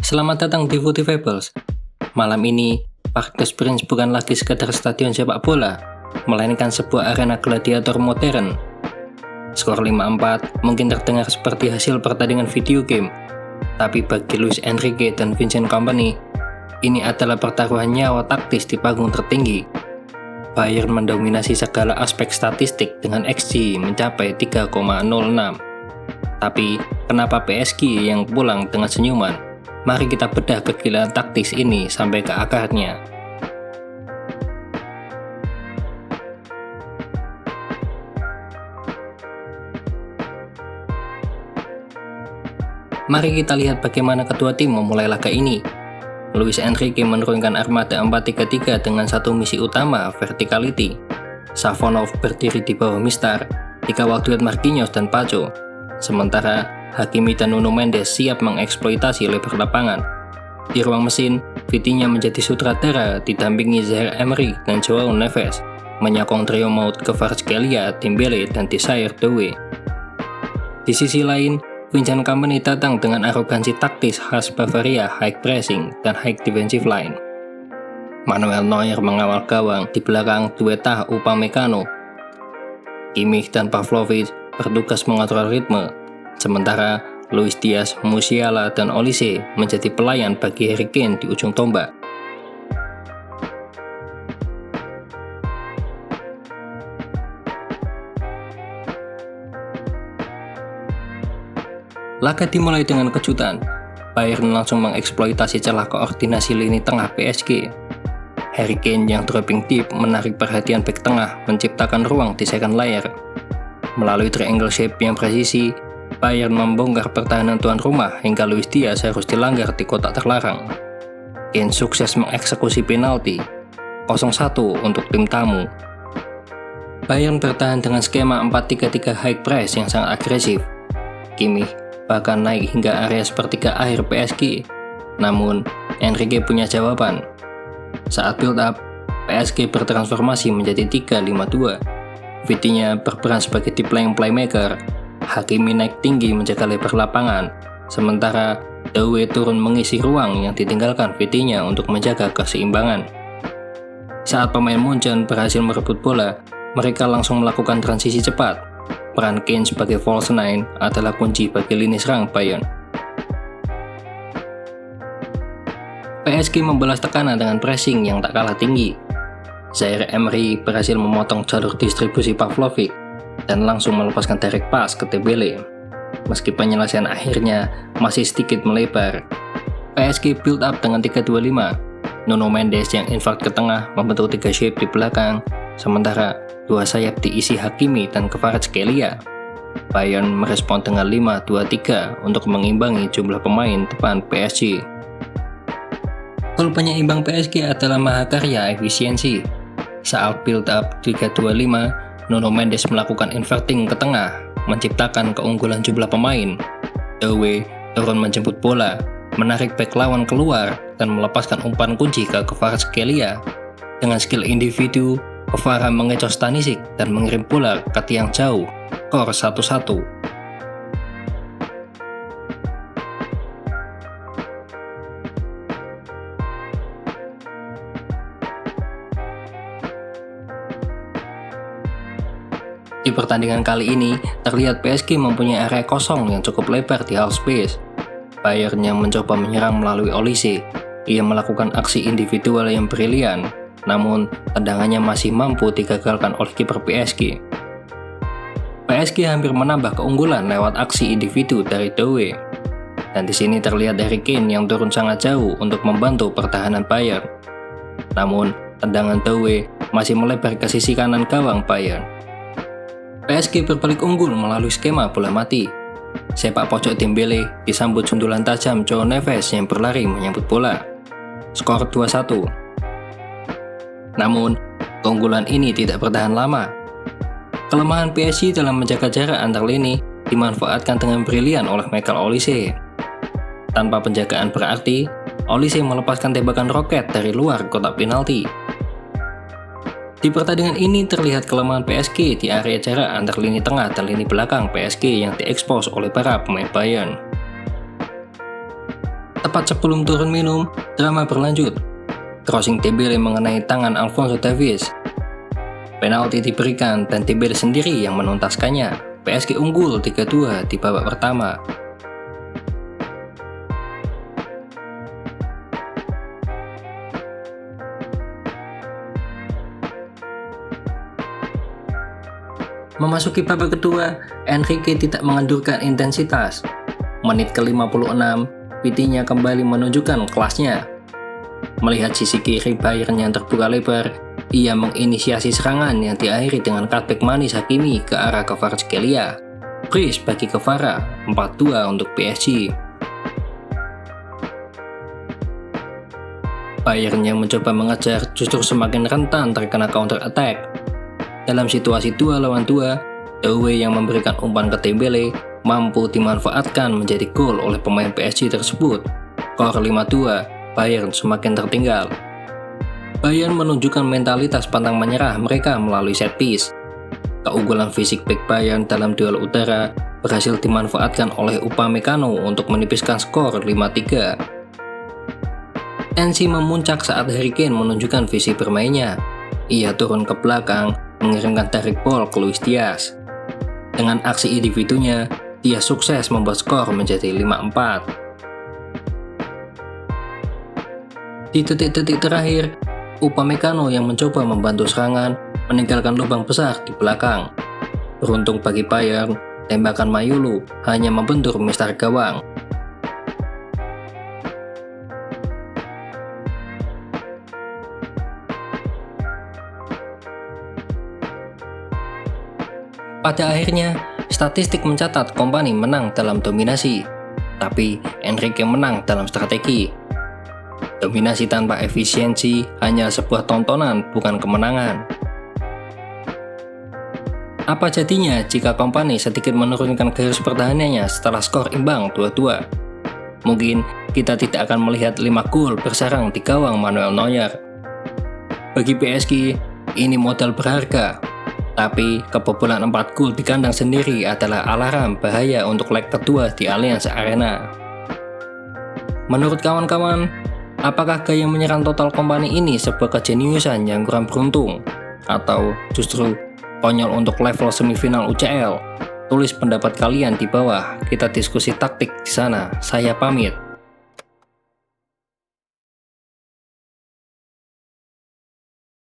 Selamat datang di Footy Fables. Malam ini, Parc des Princes bukan lagi sekedar stadion sepak bola, melainkan sebuah arena gladiator modern. Skor 5-4 mungkin terdengar seperti hasil pertandingan video game, tapi bagi Luis Enrique dan Vincent Kompany, ini adalah pertaruhan nyawa taktis di panggung tertinggi. Bayern mendominasi segala aspek statistik dengan XG mencapai 3,06. Tapi, kenapa PSG yang pulang dengan senyuman? Mari kita bedah kegilaan taktis ini sampai ke akarnya. Mari kita lihat bagaimana kedua tim memulai laga ini. Luis Enrique menurunkan armada 4-3-3 dengan satu misi utama, verticality. Savonov berdiri di bawah Mistar, dikawal duet Marquinhos dan Pacho. Sementara Hakimi dan Nuno Mendes siap mengeksploitasi lebar lapangan. Di ruang mesin, Vitinha menjadi sutradara didampingi Zaire Emery dan Joao Neves, menyokong trio maut Kvaratskhelia, Dembele, dan Desire Doué. Di sisi lain, Vincent Kompany datang dengan arogansi taktis khas Bavaria, high pressing dan high defensive line. Manuel Neuer mengawal gawang di belakang dueta Upamecano. Kimmich dan Pavlovic bertugas mengatur ritme, sementara Luis Diaz, Musiala, dan Olise menjadi pelayan bagi Harry Kane di ujung tombak. Laga dimulai dengan kejutan. Bayern langsung mengeksploitasi celah koordinasi lini tengah PSG. Harry Kane yang dropping deep menarik perhatian bek tengah, menciptakan ruang di second layer. Melalui triangle shape yang presisi, Bayern membongkar pertahanan tuan rumah hingga Luis Diaz harus dilanggar di kotak terlarang. Kane sukses mengeksekusi penalti 0-1 untuk tim tamu. Bayern bertahan dengan skema 4-3-3 high press yang sangat agresif. Kimmich bahkan naik hingga area sepertiga akhir PSG. Namun, Enrique punya jawaban. Saat build up, PSG bertransformasi menjadi 3-5-2. Vitinha berperan sebagai deep line playmaker. Hakimi naik tinggi menjaga lebar lapangan, sementara Doué turun mengisi ruang yang ditinggalkan Vitinha untuk menjaga keseimbangan. Saat pemain Munchen berhasil merebut bola, mereka langsung melakukan transisi cepat. Peran Kane sebagai false nine adalah kunci bagi lini serang Bayern. PSG membalas tekanan dengan pressing yang tak kalah tinggi. Zaire Emery berhasil memotong jalur distribusi Pavlovic dan langsung melepaskan direct pass ke Dembele. Meski penyelesaian akhirnya masih sedikit melebar, PSG build up dengan 3-2-5. Nuno Mendes yang invert ke tengah membentuk 3 shape di belakang, sementara dua sayap diisi Hakimi dan Kvaratskhelia. Bayern merespon dengan 5-2-3 untuk mengimbangi jumlah pemain depan PSG. Gol penyeimbang PSG adalah mahakarya efisiensi. Saat build up 3-2-5, Nuno Mendes melakukan inverting ke tengah, menciptakan keunggulan jumlah pemain. Doué turun menjemput bola, menarik bek lawan keluar, dan melepaskan umpan kunci ke Kvaratskhelia. Dengan skill individu, Kvara mengecoh Stanisic dan mengirim bola ke tiang jauh, skor 1-1. Di pertandingan kali ini, terlihat PSG mempunyai area kosong yang cukup lebar di half space. Bayern yang mencoba menyerang melalui Olise. Ia melakukan aksi individual yang brilian, namun tendangannya masih mampu digagalkan oleh kiper PSG. PSG hampir menambah keunggulan lewat aksi individu dari Doué. Dan di sini terlihat Harry Kane yang turun sangat jauh untuk membantu pertahanan Bayern. Namun, tendangan Doué masih melebar ke sisi kanan gawang Bayern. PSG berbalik unggul melalui skema bola mati. Sepak pojok Dembele disambut sundulan tajam Joao Neves yang berlari menyambut bola. Skor 2-1. Namun, keunggulan ini tidak bertahan lama. Kelemahan PSG dalam menjaga jarak antar lini dimanfaatkan dengan brilian oleh Michael Olise. Tanpa penjagaan berarti, Olise melepaskan tembakan roket dari luar kotak penalti. Di pertandingan ini terlihat kelemahan PSG di area jarak antar lini tengah dan lini belakang PSG yang diekspos oleh para pemain Bayern. Tepat sebelum turun minum, drama berlanjut. Crossing Dembele mengenai tangan Alphonso Davies. Penalti diberikan dan Dembele sendiri yang menuntaskannya. PSG unggul 3-2 di babak pertama. Memasuki babak kedua, Enrique tidak mengendurkan intensitas. Menit ke-56, Vitinha kembali menunjukkan kelasnya. Melihat sisi kiri Bayern yang terbuka lebar, ia menginisiasi serangan yang diakhiri dengan cutback manis Hakimi ke arah Kvaratskhelia. Brace bagi Kvara, 4-2 untuk PSG. Bayern yang mencoba mengejar justru semakin rentan terkena counter attack. Dalam situasi 2 lawan 2, Doué yang memberikan umpan ke Dembele mampu dimanfaatkan menjadi gol oleh pemain PSG tersebut. Skor 5-2, Bayern semakin tertinggal. Bayern menunjukkan mentalitas pantang menyerah mereka melalui set piece. Keunggulan fisik back Bayern dalam duel udara berhasil dimanfaatkan oleh Upamecano untuk menipiskan skor 5-3. Tensi memuncak saat Harry Kane menunjukkan visi bermainnya. Ia turun ke belakang, mengirimkan tarik bola ke Luis Diaz. Dengan aksi individunya, dia sukses membuat skor menjadi 5-4. Di detik-detik terakhir, Upamecano yang mencoba membantu serangan meninggalkan lubang besar di belakang. Beruntung bagi Bayern, tembakan Mayulu hanya membentur mistar gawang. Pada akhirnya, statistik mencatat Kompany menang dalam dominasi, tapi Enrique menang dalam strategi. Dominasi tanpa efisiensi hanya sebuah tontonan, bukan kemenangan. Apa jadinya jika Kompany sedikit menurunkan garis pertahanannya setelah skor imbang 2-2? Mungkin kita tidak akan melihat 5 gol bersarang di gawang Manuel Neuer. Bagi PSG, ini modal berharga. Tapi kebobolan 4 gol di kandang sendiri adalah alarm bahaya untuk leg kedua di Allianz Arena. Menurut kawan-kawan, apakah gaya menyerang total Kompany ini sebuah kejeniusan yang kurang beruntung? Atau justru konyol untuk level semifinal UCL? Tulis pendapat kalian di bawah, kita diskusi taktik di sana. Saya pamit.